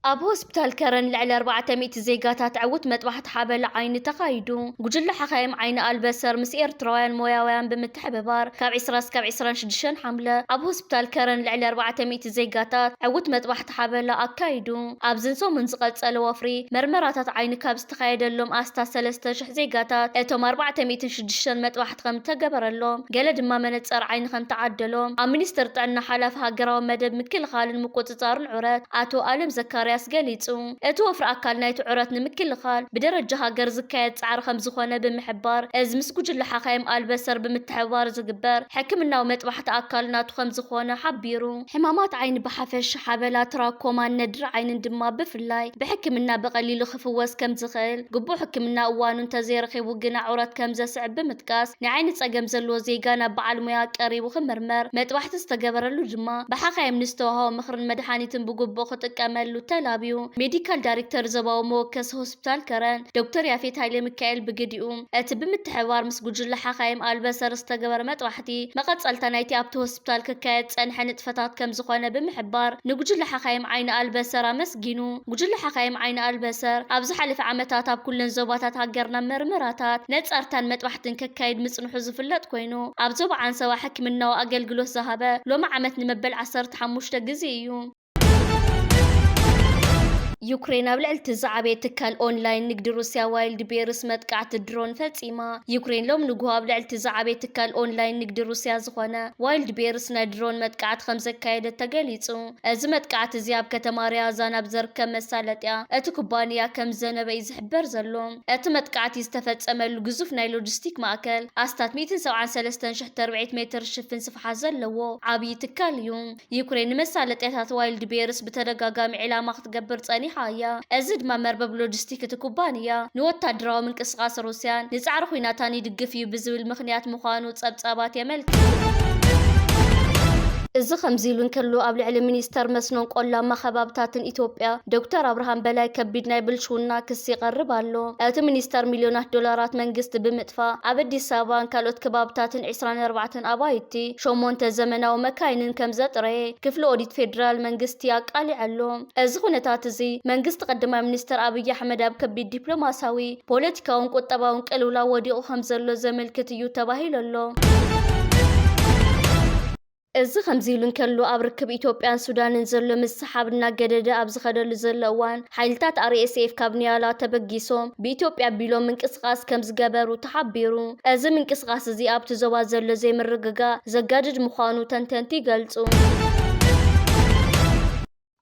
ኣብ ሆስፒታል ከረን ልዕሊ 400 ዜጋታት ዕውት መጥባሕቲ ሓበል ዓይኒ ተኻይዱ ጉጅለ ሓኻይም ዓይኒ ኣልበሰር ምስ ኤርትራውያን ሞያውያን ብምትሕብባር ካብ 20 እስካብ 26 ሓምለ ኣብ ሆስፒታል ከረን ልዕሊ 400 ዜጋታት ዕውት መጥባሕቲ ሓበል ኣካይዱ ኣብ ዝንሶምን ዝቐጸለ ወፍሪ መርመራታት ዓይኒ ካብ ዝተኻየደሎም ኣስታ 3000 ዜጋታት እቶም 406 መጥባሕቲ ከም ተገበረሎም ገለ ድማ መነጸር ዓይኒ ከም ተዓደሎም ኣብ ሚኒስትር ጥዕና ሓላፊ ሃገራዊ መደብ ምክልኻልን ምቁጽጻርን ዑረት ኣቶ ኣለም ዘካርያስ ገሊጹ እቲ ወፍሪ ኣካል ናይቲ ዑረት ንምክልኻል ብደረጃ ሃገር ዝካየድ ጻዕሪ ከም ዝኾነ ብምሕባር እዚ ምስ ጉጅለ ሓኻይም ኣልበሰር ብምትሕብባር ዝግበር ሕክምናዊ መጥባሕቲ ኣካል ናቱ ከም ዝኾነ ሓቢሩ ሕማማት ዓይኒ ብሓፈሻ ሓበላ ትራኮማን ነድሪ ዓይንን ድማ ብፍላይ ብሕክምና በቐሊሉ ክፍወስ ከም ዝኽእል ግቡእ ሕክምና እዋኑ እንተዘይረኺቡ ግና ዑረት ከም ዘስዕብ ብምጥቃስ ንዓይኒ ጸገም ዘለዎ ዜጋ ናብ በዓል ሞያ ቀሪቡ ክምርመር መጥባሕቲ ዝተገበረሉ ድማ ብሓኻይም ንዝተዋህቦ ምኽርን መድሓኒትን ብግቡእ ክጥቀመሉ ተላብዩ ሜዲካል ዳይሬክተር ዞባዊ መወከሲ ሆስፒታል ከረን ዶክተር ያፌት ሃይለ ሚካኤል ብግዲኡ እቲ ብምትሕብባር ምስ ጉጅለ ሓኻይም ኣልበሰር ዝተገበረ መጥባሕቲ መቐጸልታ ናይቲ ኣብቲ ሆስፒታል ክካየድ ጸንሐ ንጥፈታት ከም ዝኾነ ብምሕባር ንጉጅለ ሓኻይም ዓይኒ ኣልበሰር ኣመስጊኑ ጉጅለ ሓኻይም ዓይኒ ኣልበሰር ኣብ ዝሓለፈ ዓመታት ኣብ ኩለን ዞባታት ሃገርና መርመራታት ነጻርታን መጥባሕትን ከካይድ ምጽንሑ ዝፍለጥ ኮይኑ ኣብ ዞባ ዓንሰባ ሕክምናዊ ኣገልግሎት ዝሃበ ሎሚ ዓመት ንመበል 15 ግዜ እዩ። ዩክሬን ኣብ ልዕልቲ ዝዓበየ ትካል ኦንላይን ንግዲ ሩስያ ዋይልድ ቤርስ መጥቃዕቲ ድሮን ፈጺማ ዩክሬን ሎም ንጉሆ ኣብ ልዕልቲ ዝዓበየ ትካል ኦንላይን ንግዲ ሩስያ ዝኾነ ዋይልድ ቤርስ ናይ ድሮን መጥቃዕቲ ከም ዘካየደት ተገሊጹ እዚ መጥቃዕቲ እዚ ኣብ ከተማ ሪያዛን ኣብ ዝርከብ መሳለጥያ እቲ ኩባንያ ከም ዘነበ እዩ ዝሕበር ዘሎ እቲ መጥቃዕቲ ዝተፈጸመሉ ግዙፍ ናይ ሎጂስቲክ ማእከል ኣስታት 173,400 ሜትር ሽፍን ስፍሓት ዘለዎ ዓብዪ ትካል እዩ ዩክሬን ንመሳለጥያታት ዋይልድ ቤርስ ብተደጋጋሚ ዕላማ ክትገብር ጸኒሓ እያ እዚ ድማ መርበብ ሎጂስቲክ እቲ ኩባንያ ንወታደራዊ ምንቅስቓስ ሩስያን ንጻዕሪ ኩናታን ይድግፍ እዩ ብዝብል ምኽንያት ምዃኑ ጸብጻባት የመልክት እዚ ከምዚ ኢሉ እንከሎ ኣብ ልዕሊ ሚኒስተር መስኖን ቆላማ ከባብታትን ኢትዮጵያ ዶክተር አብርሃም በላይ ከቢድ ናይ ብልሽውና ክስ ይቐርብ ኣሎ እቲ ሚኒስተር ሚልዮናት ዶላራት መንግስቲ ብምጥፋእ ኣብ አዲስ አበባን ካልኦት ከባብታትን 24 ኣባይቲ 8 ዘመናዊ መካይንን ከም ዘጥረየ ክፍሊ ኦዲት ፌደራል መንግስቲ ኣቃሊዕ ኣሎ እዚ ኩነታት እዚ መንግስቲ ቀዳማይ ሚኒስተር አብይ አሕመድ ኣብ ከቢድ ዲፕሎማሲያዊ ፖለቲካውን ቁጠባውን ቅልውላው ወዲቑ ከም ዘሎ ዘመልክት እዩ ተባሂሉ ኣሎ እዚ ከምዚ ኢሉ እንከሎ ኣብ ርክብ ኢትዮጵያን ሱዳንን ዘሎ ምስሓብ እናገደደ ኣብ ዝኸደሉ ዘሎ እዋን ሓይልታት RSF ካብ ኒያላ ተበጊሶም ብኢትዮጵያ ቢሎም ምንቅስቓስ ከም ዝገበሩ ተሓቢሩ እዚ ምንቅስቓስ እዚ ኣብቲ ዞባ ዘሎ ዘይምርግጋእ ዘጋድድ ምዃኑ ተንተንቲ ይገልጹ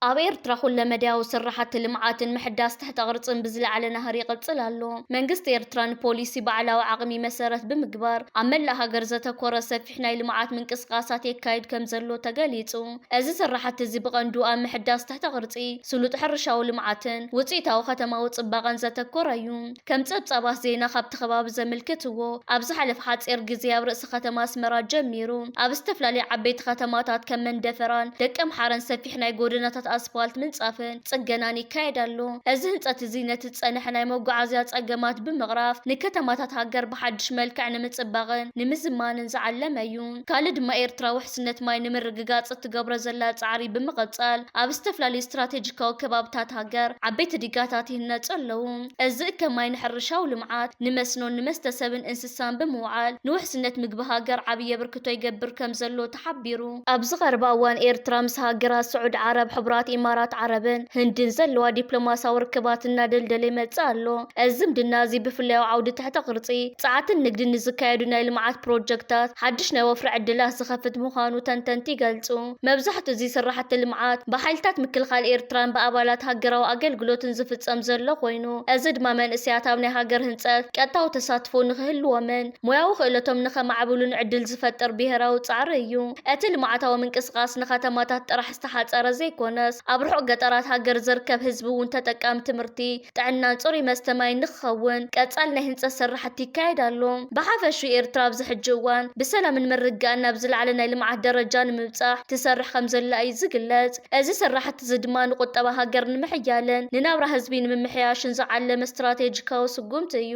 ኣብ ኤርትራ ኩለ መድያዊ ስራሕቲ ልምዓትን ምሕዳስ ትሕተ ቅርጽን ብዝለዓለ ናህሪ ይቕጽል ኣሎ መንግስቲ ኤርትራን ፖሊሲ ባዕላዊ ዓቕሚ መሰረት ብምግባር ኣብ መላእ ሃገር ዘተኮረ ሰፊሕ ናይ ልምዓት ምንቅስቓሳት የካይድ ከም ዘሎ ተገሊጹ እዚ ስራሕቲ እዚ ብቐንዱ ኣብ ምሕዳስ ትሕተ ቅርጺ ስሉጥ ሕርሻዊ ልምዓትን ውፅኢታዊ ከተማዊ ጽባቐን ዘተኮረ እዩ ከም ጸብጻባት ዜና ካብቲ ከባቢ ዘመልክትዎ ኣብ ዝሓለፈ ሓፂር ግዜ ኣብ ርእሲ ከተማ ኣስመራ ጀሚሩ ኣብ ዝተፈላለዩ ዓበይቲ ከተማታት ከም መንደፈራን ደቀ ምሓረን ሰፊሕ ናይ ጎደናታት ኣስፋልት ምንጻፍን ጽገናን ይካየድ ኣሎ እዚ ህንጸት እዚ ነቲ ጸንሐ ናይ መጓዓዝያ ጸገማት ብምቕራፍ ንከተማታት ሃገር ብሓድሽ መልክዕ ንምጽባቕን ንምዝማንን ዝዓለመ እዩ ካልእ ድማ ኤርትራ ውሕስነት ማይ ንምርግጋጽ እትገብሮ ዘላ ጻዕሪ ብምቕጻል ኣብ ዝተፈላለዩ ስትራቴጂካዊ ከባብታት ሃገር ዓበይቲ ድጋታት ይህነጹ ኣለዉ እዚ እከም ማይ ንሕርሻዊ ልምዓት ንመስኖን ንመስተሰብን እንስሳን ብምውዓል ንውሕስነት ምግቢ ሃገር ዓብዪ ኣበርክቶ ይገብር ከም ዘሎ ተሓቢሩ ኣብዚ ቀረባ እዋን ኤርትራ ምስ ሃገራት ስዑድ ዓረብ ሕቡራት ኢማራት ዓረብን ህንድን ዘለዋ ዲፕሎማሲያዊ ርክባት እናደልደለ ይመጽእ ኣሎ እዚ ዝምድና እዚ ብፍላይ ዓውዲ ትሕተ ቅርጺ ጸዓትን ንግድን ዝካየዱ ናይ ልምዓት ፕሮጀክታት ሓድሽ ናይ ወፍሪ ዕድላት ዝኸፍት ምዃኑ ተንተንቲ ይገልጹ መብዛሕትኡ እዚ ስራሕቲ ልምዓት ብሓይልታት ምክልኻል ኤርትራን ብኣባላት ሃገራዊ ኣገልግሎትን ዝፍጸም ዘሎ ኮይኑ እዚ ድማ መንእስያት ኣብ ናይ ሃገር ህንጸት ቀጥታዊ ተሳትፎ ንክህልዎምን ሞያዊ ክእለቶም ንኸማዕብሉን ዕድል ዝፈጥር ብሄራዊ ጻዕሪ እዩ እቲ ልምዓታዊ ምንቅስቓስ ንከተማታት ጥራሕ ዝተሓፀረ ዘይኮነ ኣብ ርሑቕ ገጠራት ሃገር ዝርከብ ህዝቢ እውን ተጠቃሚ ትምህርቲ ጥዕናን ጽሩይ መስተ ማይ ንክኸውን ቀጻሊ ናይ ህንጸት ስራሕቲ ይካየድ ኣሎ ብሓፈሹ ኤርትራ ኣብዚ ሕጂ እዋን ብሰላምን ምርግጋእን ናብ ዝለዓለ ናይ ልምዓት ደረጃ ንምብጻሕ ትሰርሕ ከም ዘላ እዩ ዝግለጽ እዚ ስራሕቲ እዚ ድማ ንቁጠባ ሃገር ንምሕያልን ንናብራ ህዝቢ ንምምሕያሽን ዝዓለመ ስትራቴጂካዊ ስጉምቲ እዩ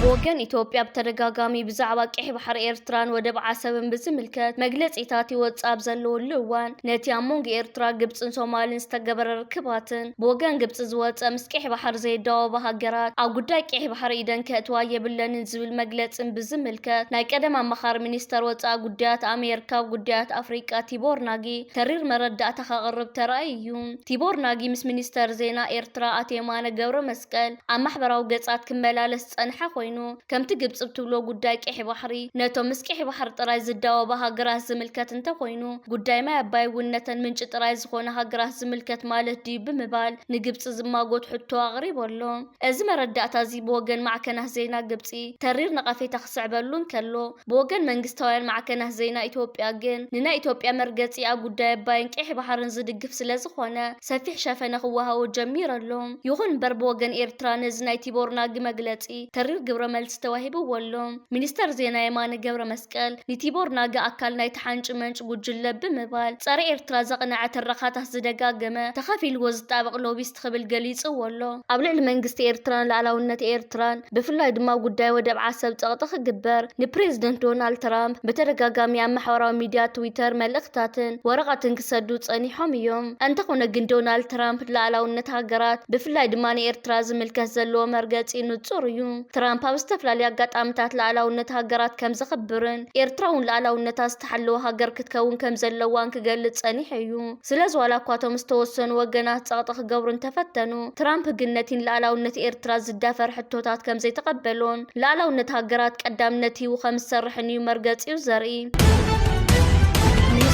بوغن إثيوبيا بتدغاغامي بزعبا قحي بحر إيرتران ودب عسبن بزملكت مجلصيتات يوصاب زلو لوان نتي امونغ إيرترا ግብፅን ሶማሊን ዝተገበረ ርክባትን بوغن ግብፅ ዝወፀ ምስ قحي بحر ዘይዳወበ ሃገራት ኣብ ጉዳይ قحي بحر ኢደን ከእትዋ የብለንን ዝብል መግለጽን ብዝምልከት ናይ ቀደም ኣመኻሪ ሚኒስተር ወፃኢ ጉዳያት ኣሜሪካ ጉዳያት ኣፍሪቃ ቲቦር ናጊ ተሪር መረዳእታ ከቕርብ ተራእዩ ቲቦር ናጊ ምስ ሚኒስተር ዜና ኤርትራ ኣቴማነ ገብረ መስቀል ኣብ ማሕበራዊ ገጻት ክመላለስ ጸንሐ ኮይኑ ከምቲ ግብፅ ብትብሎ ጉዳይ قحي بحሪ ነቶም ምስ قحي بحر ጥራይ ዝዳወበ ሃገራት ዝምልከት እንተኮይኑ ጉዳይ ማይ ኣባይ ውነተን ምንጭ ጥራይ ዝኾነ ሃገራት ዝምልከት ማለት ዲ ብምባል ንግብፅ ዝማጎት ሕቶ ኣቕሪበሎ እዚ መረዳእታ እዚ ብወገን ማዕከናት ዜና ግብፂ ተሪር ነቐፌታ ክስዕበሉን ከሎ ብወገን መንግስታውያን ማዕከናት ዜና ኢትዮጵያ ግን ንናይ ኢትዮጵያ መርገፂ ኣብ ጉዳይ ኣባይን قحي بحርን ዝድግፍ ስለ ዝኾነ ሰፊሕ ሸፈነ ክወሃቦ ጀሚረሎ ይኹን እምበር ብወገን ኤርትራ ነዚ ናይ ቲቦር ናጊ መግለፂ ተሪር ግብረ መልሲ ተዋሂብዎሎ ሚኒስተር ዜና የማነ ገብረ መስቀል ንቲቦር ናጊ ኣካል ናይ ተሓንጭ መንጭ ጉጅለ ብምባል ጸረ ኤርትራ ዘቕንዐ ተረኻታት ዝደጋገመ ተኸፊልዎ ዝጣበቕ ሎቢስት ክብል ገሊጽዎሎ ኣብ ልዕሊ መንግስቲ ኤርትራን ላዕላውነት ኤርትራን ብፍላይ ድማ ጉዳይ ወደብ ዓሰብ ፀቕጢ ክግበር ንፕሬዝደንት ዶናልድ ትራምፕ በተደጋጋሚ ኣብ ማሕበራዊ ሚድያ ትዊተር መልእኽታትን ወረቐትን ክሰዱ ጸኒሖም እዮም እንተኾነ ግን ዶናልድ ትራምፕ ላዕላውነት ሃገራት ብፍላይ ድማ ንኤርትራ ዝምልከት ዘለዎ መርገፂ ንጹር እዩ ትራምፕ ኣብ ዝተፈላለዩ ኣጋጣሚታት ላዕላውነት ሃገራት ከም ዘኽብርን ኤርትራውን ላዕላውነታ ዝተሓለወ ሃገር ክትከውን ከም ዘለዋን ክገልጽ ጸኒሕ እዩ ስለዚ ዋላ እኳ እቶም ዝተወሰኑ ወገናት ፀቕጢ ክገብሩ እንተፈተኑ ትራምፕ ግን ነቲ ላዕላውነት ኤርትራ ዝዳፈር ሕቶታት ከም ዘይተቐበሎን ላዕላውነት ሃገራት ቀዳምነት ሂቡ ከም ዝሰርሕን እዩ መርገፂኡ ዘርኢ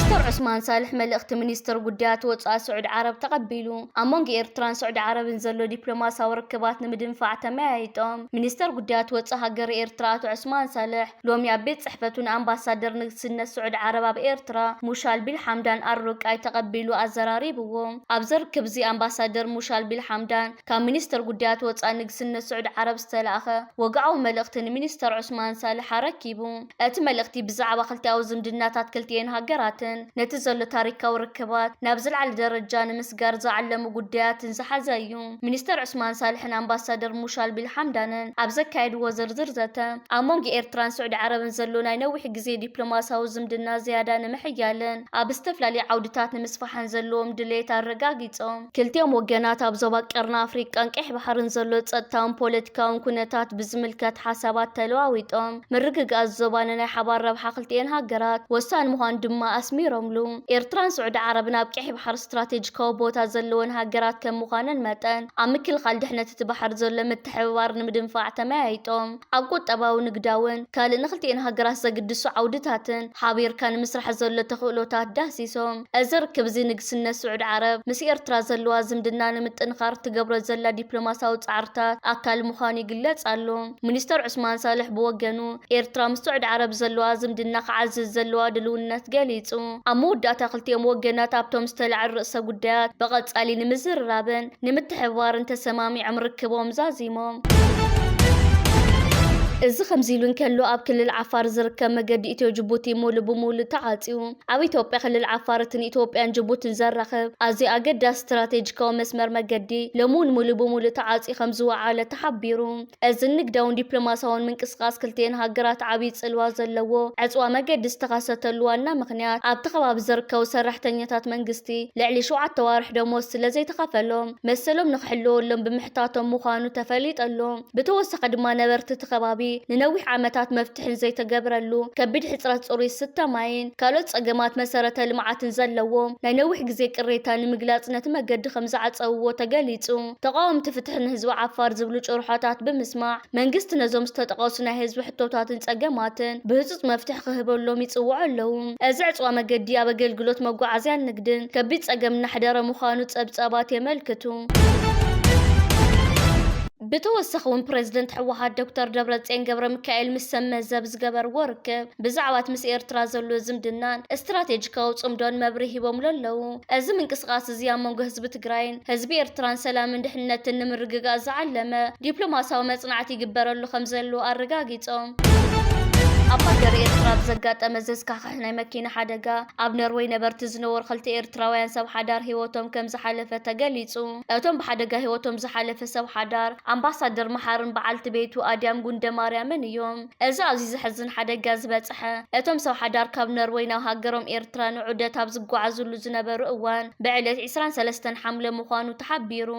ሚኒስተር ዑስማን ሳልሕ መልእኽቲ ሚኒስተር ጉዳያት ወፃኢ ስዑድ ዓረብ ተቐቢሉ ኣብ መንጎ ኤርትራን ስዑድ ዓረብን ዘሎ ዲፕሎማስያዊ ርክባት ንምድንፋዕ ተመያይጦም ሚኒስተር ጉዳያት ወፃኢ ሃገር ኤርትራ ኣቶ ዑስማን ሳልሕ ሎሚ ኣብ ቤት ጽሕፈቱን ኣምባሳደር ንግስነት ስዑድ ዓረብ ኣብ ኤርትራ ሙሻል ቢል ሓምዳን ኣሩቃይ ተቐቢሉ ኣዘራሪብዎ ኣብ ዝርክብ እዚ ኣምባሳደር ሙሻል ቢል ሓምዳን ካብ ሚኒስተር ጉዳያት ወፃኢ ንግስነት ስዑድ ዓረብ ዝተላእኸ ወግዓዊ መልእኽቲ ንሚኒስተር ዑስማን ሳልሕ ኣረኪቡ እቲ መልእኽቲ ብዛዕባ ክልቲኣዊ ዝምድናታት ክልቲአን ሃገራት ነቲ ዘሎ ታሪካዊ ርክባት ናብ ዝለዓለ ደረጃ ንምስጋር ዝዓለሙ ጉዳያትን ዝሓዘ እዩ ሚኒስተር ዑስማን ሳልሕን ኣምባሳደር ሙሻል ቢል ሓምዳንን ኣብ ዘካየድዎ ዝርዝር ዘተ ኣብ መንጎ ኤርትራን ስዑድ ዓረብን ዘሎ ናይ ነዊሕ ግዜ ዲፕሎማስያዊ ዝምድና ዝያዳ ንምሕያልን ኣብ ዝተፈላለዩ ዓውድታት ንምስፋሕን ዘለዎም ድሌት ኣረጋጊፆም ክልቲኦም ወገናት ኣብ ዞባ ቀርኒ ኣፍሪቃን قحي بحርን ዘሎ ፀጥታውን ፖለቲካውን ኩነታት ብዝምልከት ሓሳባት ተለዋዊጦም ምርግጋእ ዞባ ንናይ ሓባር ረብሓ ክልቲአን ሃገራት ወሳኒ ምዃኑ ድማ ኣስሚሮምሉ ኤርትራን ስዑድ ዓረብን ኣብ قحي بحر ስትራቴጂካዊ ቦታ ዘለወን ሃገራት ከም ምዃነን መጠን ኣብ ምክልኻል ድሕነት እቲ ባሕር ዘሎ ምትሕብባር ንምድንፋዕ ተመያይጦም ኣብ ቁጠባዊ ንግዳውን ካልእ ንክልቲአን ሃገራት ዘግድሱ ዓውድታትን ሓቢርካ ንምስራሕ ዘሎ ተኽእሎታት ዳሲሶም እዚ ርክብ እዚ ንግስነት ስዑድ ዓረብ ምስ ኤርትራ ዘለዋ ዝምድና ንምጥንኻር ትገብሮ ዘላ ዲፕሎማስያዊ ጻዕርታት ኣካል ምዃኑ ይግለጽ ኣሎ ሚኒስተር ዑስማን ሳልሕ ብወገኑ ኤርትራ ምስ ስዑድ ዓረብ ዘለዋ ዝምድና ክዓዝዝ ዘለዋ ድልውነት ገሊጹ ኣብ መወዳእታ ክልቲኦም ወገናት ኣብቶም ዝተልዓሉ ርእሰ ጉዳያት ብቐጻሊ ንምዝርራብን ንምትሕብባርን ተሰማሚዖም ርክቦም ዛዚሞም እዚ ከምዚ ኢሉ እንከሎ ኣብ ክልል ዓፋር ዝርከብ መገዲ ኢትዮ ጅቡቲ ሙሉ ብሙሉ ተዓፅዩ ኣብ ኢትዮጵያ ክልል ዓፋርን ኢትዮጵያን ጅቡትን ዘራኽብ ኣዝዩ ኣገዳሲ ስትራቴጂካዊ መስመር መገዲ ሎሙን ሙሉ ብሙሉ ተዓፅዩ ከም ዝወዓለ ተሓቢሩ እዚ ንግዳውን ዲፕሎማስያውን ምንቅስቃስ ክልቲአን ሃገራት ዓብይ ጽልዋ ዘለዎ ዕፅዋ መገዲ ዝተኸሰተሉ ዋና ምክንያት ኣብቲ ከባቢ ዝርከቡ ሰራሕተኛታት መንግስቲ ልዕሊ 7 ዋርሕ ደሞዝ ስለ ዘይተኸፈሎም መሰሎም ንክሕልወሎም ብምሕታቶም ምዃኑ ተፈሊጠሎም ብተወሳኺ ድማ ነበርቲ እቲ ከባቢ ንነዊሕ ዓመታት መፍትሕን ዘይተገብረሉ ከቢድ ሕፅረት ጽሩይ ስተ ማይን ካልኦት ፀገማት መሰረተ ልምዓትን ዘለዎም ናይ ነዊሕ ግዜ ቅሬታ ንምግላጽ ነቲ መገዲ ከም ዝዓፀውዎ ተገሊጹ ተቃወምቲ ፍትሒ ንህዝቢ ዓፋር ዝብሉ ጭርሖታት ብምስማዕ መንግስቲ ነዞም ዝተጠቐሱ ናይ ህዝቢ ሕቶታትን ፀገማትን ብህፁፅ መፍትሒ ክህበሎም ይጽውዑ ኣለዉ እዚ ዕፅዋ መገዲ ኣብ ኣገልግሎት መጓዓዝያን ንግድን ከቢድ ፀገም እናሕደረ ምዃኑ ፀብጻባት የመልክቱ بتوسخ بريزيدنت حوحات دكتور دبرتسين قبر ميكائيل مسمزب زغبر وركب بزعوات مس إيرترا زلو زمدنان استراتيجيكاو صمدون مبري هبوم للو ازم انقسقاس زيان منغو حزب تግራይን ህዝቢ ኤርትራን ሰላም እንድሕነትን ንምርግጋዝ ዓለመ ዲፕሎማስያዊ መጽናዕቲ ይግበረሉ ከም ዘሎ ኣረጋጊጾም ኣብ ሃገር ኤርትራ ብዘጋጠመ ዘስካሕካሕ ናይ መኪና ሓደጋ ኣብ ኖርዌይ ነበርቲ ዝነበሩ ክልተ ኤርትራውያን ሰብ ሓዳር ሂወቶም ከም ዝሓለፈ ተገሊጹ። እቶም ብሓደጋ ሂወቶም ዝሓለፈ ሰብ ሓዳር ኣምባሳደር መሓርን በዓልቲ ቤቱ ኣድያም ጉንደማርያምን እዮም። እዚ ኣዝዩ ዝሕዝን ሓደጋ ዝበጽሐ እቶም ሰብ ሓዳር ካብ ኖርዌይ ናብ ሃገሮም ኤርትራ ንዑደት ኣብ ዝጓዓዙሉ ዝነበሩ እዋን ብዕለት 23 ሓምለ ምዃኑ ተሓቢሩ።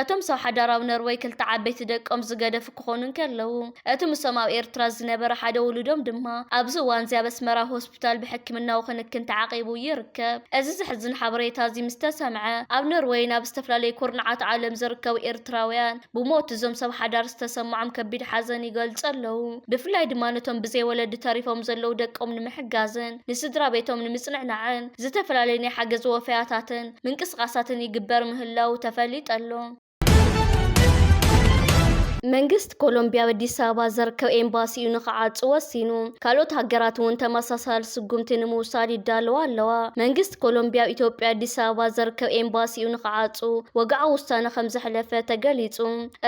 እቶም ሰብ ሓዳር ኣብ ኖርዌይ ክልተ ዓበይቲ ደቆም ዝገደፉ ክኾኑ ከለዉ እቲ ምሶም ኣብ ኤርትራ ዝነበረ ሓደ ውሉዶም ድማ ኣብዚ እዋን እዚ ኣብ ኣስመራ ሆስፒታል ብሕክምናዊ ክንክን ተዓቂቡ ይርከብ። እዚ ዝሕዝን ሓበሬታ እዚ ምስ ተሰምዐ ኣብ ኖርዌይ ናብ ዝተፈላለዩ ኩርናዓት ዓለም ዝርከቡ ኤርትራውያን ብሞት እዞም ሰብ ሓዳር ዝተሰምዖም ከቢድ ሓዘን ይገልጹ ኣለዉ። ብፍላይ ድማ ነቶም ብዘይ ወለዲ ተሪፎም ዘለዉ ደቆም ንምሕጋዝን ንስድራ ቤቶም ንምጽንዕናዕን ዝተፈላለዩ ናይ ሓገዝ ወፈያታትን ምንቅስቃሳትን ይግበር ምህላው ተፈሊጡ ኣሎ። መንግስት ኮሎምቢያ በአዲስ አበባ ዘርከብ ኤምባሲኡ ንኽዓጽ ወሲኑ ካልኦት ሃገራት እውን ተመሳሳሊ ስጉምቲ ንምውሳድ ይዳለዋ ኣለዋ። መንግስት ኮሎምቢያ ኢትዮጵያ አዲስ አበባ ዘርከብ ኤምባሲኡ ንኽዓጽ ወግዓዊ ውሳነ ከም ዘሕለፈ ተገሊጹ።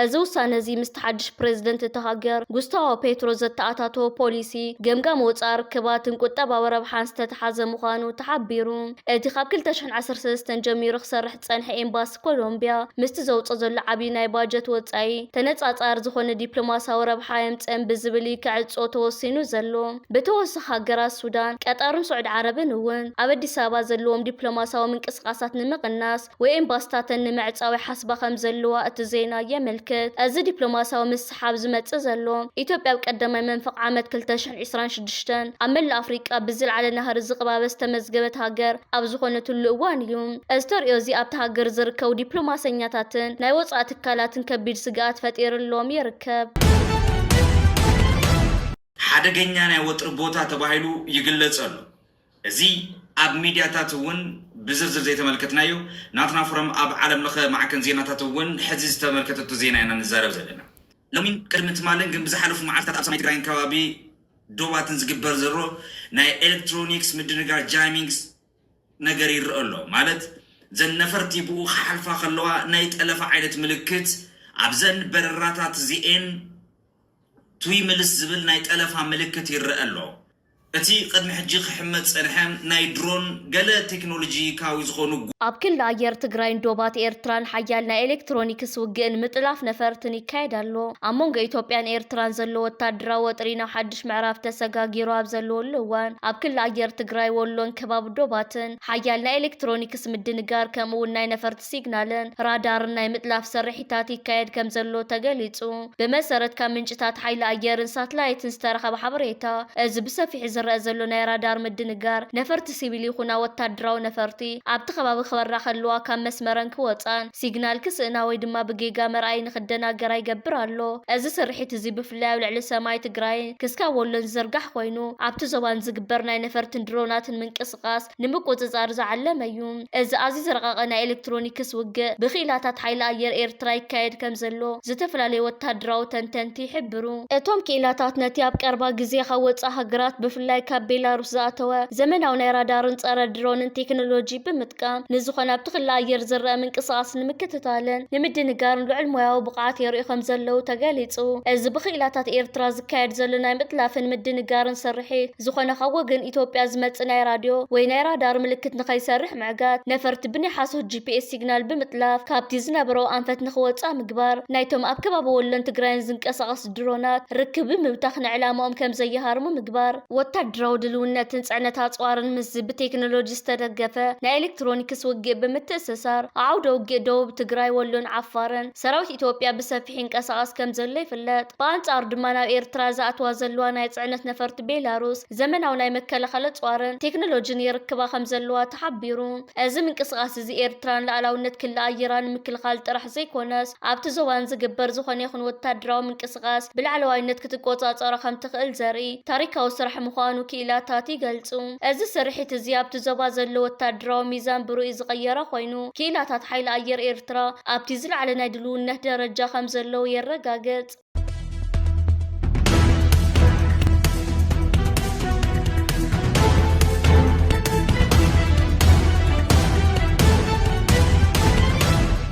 እዚ ውሳነ እዚ ምስ ሓድሽ ፕሬዝደንት እቲ ሃገር ጉስታቮ ፔትሮ ዘተኣታተወ ፖሊሲ ገምጋም ወጻኢ ርክባትን ቁጠባዊ ረብሓን ዝተተሓዘ ምዃኑ ተሓቢሩ። እቲ ካብ 2013 ጀሚሩ ክሰርሕ ዝጸንሐ ኤምባሲ ኮሎምቢያ ምስቲ ዘውፅኦ ዘሎ ዓብዪ ናይ ባጀት ወጻኢ ተነጻጻሪ ዝኾነ ዲፕሎማሲያዊ ረብሓ የምጽን ብዝብል ክዕጾ ተወሲኑ ዘሎ። ብተወሳኺ ሃገራት ሱዳን፣ ቀጣርን ስዑድ ዓረብን እውን ኣብ አዲስ ኣበባ ዘለዎም ዲፕሎማሲያዊ ምንቅስቃሳት ንምቕናስ ወይ ኤምባሲታትን ንምዕጻው ሓስባ ከም ዘለዋ እቲ ዜና የመልክት። እዚ ዲፕሎማሲያዊ ምስሓብ ዝመጽእ ዘሎ ኢትዮጵያ ኣብ ቀዳማይ መንፈቅ ዓመት 2026 ኣብ መላእ ኣፍሪቃ ብዝለዓለ ናህሪ ዝቕባበ ዝተመዝገበት ሃገር ኣብ ዝኾነትሉ እዋን እዩ። እዚ ተሪኦ እዚ ኣብቲ ሃገር ዝርከቡ ዲፕሎማሰኛታትን ናይ ወጻኢ ትካላትን ከቢድ ስግኣት ፈጢሩሎም ይርከብ። ሓደገኛ ናይ ወጥሪ ቦታ ተባሂሉ ይግለጽ ኣሎ። እዚ ኣብ ሚድያታት እውን ብዝርዝር ዘይተመልከትናዮ ናትና ፎረም ኣብ ዓለም ለኸ ማዕከን ዜናታት እውን ሕዚ ዝተመልከተቱ ዜና ኢና ንዛረብ ዘለና። ሎሚን ቅድሚ ትማልን ግን ብዝሓለፉ መዓልትታት ኣብ ሰማይ ትግራይን ከባቢ ዶባትን ዝግበር ዘሎ ናይ ኤሌክትሮኒክስ ምድንጋር ጃሚንግስ ነገር ይርአ ኣሎ። ማለት ዘነፈርቲ ብኡ ክሓልፋ ከለዋ ናይ ጠለፋ ዓይነት ምልክት ኣብዘን በረራታት እዚአን ቱይ ምልስ ዝብል ናይ ጠለፋ ምልክት ይርአ ኣሎ። እቲ ቅድሚ ሕጂ ክሕመድ ፀንሐ ናይ ድሮን ገለ ቴክኖሎጂካዊ ዝኾኑ ኣብ ክልል ኣየር ትግራይን ዶባት ኤርትራን ሓያል ናይ ኤሌክትሮኒክስ ውግእን ምጥላፍ ነፈርትን ይካየድ ኣሎ። ኣብ መንጎ ኢትዮጵያን ኤርትራን ዘሎ ወታደራዊ ወጥሪ ናብ ሓድሽ ምዕራፍ ተሰጋጊሩ ኣብ ዘለወሉ እዋን ኣብ ክልል ኣየር ትግራይ ወሎን ከባቢ ዶባትን ሓያል ናይ ኤሌክትሮኒክስ ምድንጋር ከምኡውን ናይ ነፈርቲ ሲግናልን ራዳርን ናይ ምጥላፍ ሰሪሒታት ይካየድ ከም ዘሎ ተገሊጹ። ብመሰረት ካብ ምንጭታት ሓይሊ ኣየርን ሳተላይትን ዝተረኸበ ሓበሬታ እዚ ብሰፊሕ ዝረአ ዘሎ ናይ ራዳር ምድንጋር ነፈርቲ ሲቪል ይኹና ወታደራዊ ነፈርቲ ኣብቲ ከባቢ ክበራ ከለዋ ካብ መስመረን ክወፃን ሲግናል ክስእና ወይ ድማ ብጌጋ መርኣይ ንክደናገራ ይገብር ኣሎ። እዚ ስርሒት እዚ ብፍላይ ኣብ ልዕሊ ሰማይ ትግራይ ክስካብ ወሎን ዝዘርጋሕ ኮይኑ ኣብቲ ዞባን ዝግበር ናይ ነፈርትን ድሮናትን ምንቅስቃስ ንምቁፅጻር ዝዓለመ እዩ። እዚ ኣዝዩ ዝረቐቐ ናይ ኤሌክትሮኒክስ ውግእ ብኽኢላታት ሓይሊ ኣየር ኤርትራ ይካየድ ከም ዘሎ ዝተፈላለዩ ወታደራዊ ተንተንቲ ይሕብሩ። እቶም ክኢላታት ነቲ ኣብ ቀረባ ግዜ ካብ ወፃኢ ሃገራት ብፍላይ ካብ ቤላሩስ ዝኣተወ ዘመናዊ ናይ ራዳርን ጸረ ድሮንን ቴክኖሎጂ ብምጥቃም ንዝኾነ ኣብቲ ክልል ኣየር ዝረአ ምንቅስቃስ ንምክትታልን ንምድንጋርን ልዑል ሞያዊ ብቕዓት የርእዩ ከም ዘለዉ ተገሊጹ። እዚ ብኽኢላታት ኤርትራ ዝካየድ ዘሎ ናይ ምጥላፍን ምድንጋርን ስርሒት ዝኾነ ካብ ወገን ኢትዮጵያ ዝመጽእ ናይ ራድዮ ወይ ናይ ራዳር ምልክት ንኸይሰርሕ ምዕጋት ነፈርቲ ብናይ ሓሶት ጂፒኤስ ሲግናል ብምጥላፍ ካብቲ ዝነበረው ኣንፈት ንኽወጻእ ምግባር ናይቶም ኣብ ከባቢ ወሎን ትግራይን ዝንቀሳቐሱ ድሮናት ርክብ ብምብታኽ ንዕላማኦም ከም ዘየሃርሙ ምግባር ወታደራዊ ድልውነትን ጽዕነት ኣጽዋርን ምስ ብቴክኖሎጂ ዝተደገፈ ናይ ኤሌክትሮኒክስ ውግእ ብምትእስሳር ዓውደ ውግእ ደቡብ ትግራይ ወሎን ዓፋርን ሰራዊት ኢትዮጵያ ብሰፊሕ ይንቀሳቐስ ከም ዘሎ ይፍለጥ። ብኣንጻሩ ድማ ናብ ኤርትራ ዝኣትዋ ዘለዋ ናይ ጽዕነት ነፈርቲ ቤላሩስ ዘመናዊ ናይ መከላኸሊ ኣጽዋርን ቴክኖሎጂን ይርክባ ከም ዘለዋ ተሓቢሩ። እዚ ምንቅስቃስ እዚ ኤርትራን ላዕላውነት ክልል ኣየራን ንምክልኻል ጥራሕ ዘይኮነስ ኣብቲ ዞባን ዝግበር ዝኾነ ይኹን ወታደራዊ ምንቅስቃስ ብላዕለዋይነት ክትቆጻጸሮ ከም ትኽእል ዘርኢ ታሪካዊ ስራሕ ምዃኑ ክኢላታት ይገልጹ። እዚ ስርሒት እዚ ኣብቲ ዞባ ዘሎ ወታደራዊ ሚዛን ብሩኢ ዝቐየረ ኮይኑ ክኢላታት ሓይሊ ኣየር ኤርትራ ኣብቲ ዝለዓለ ናይ ድልውነት ደረጃ ከም ዘለዉ የረጋግጽ።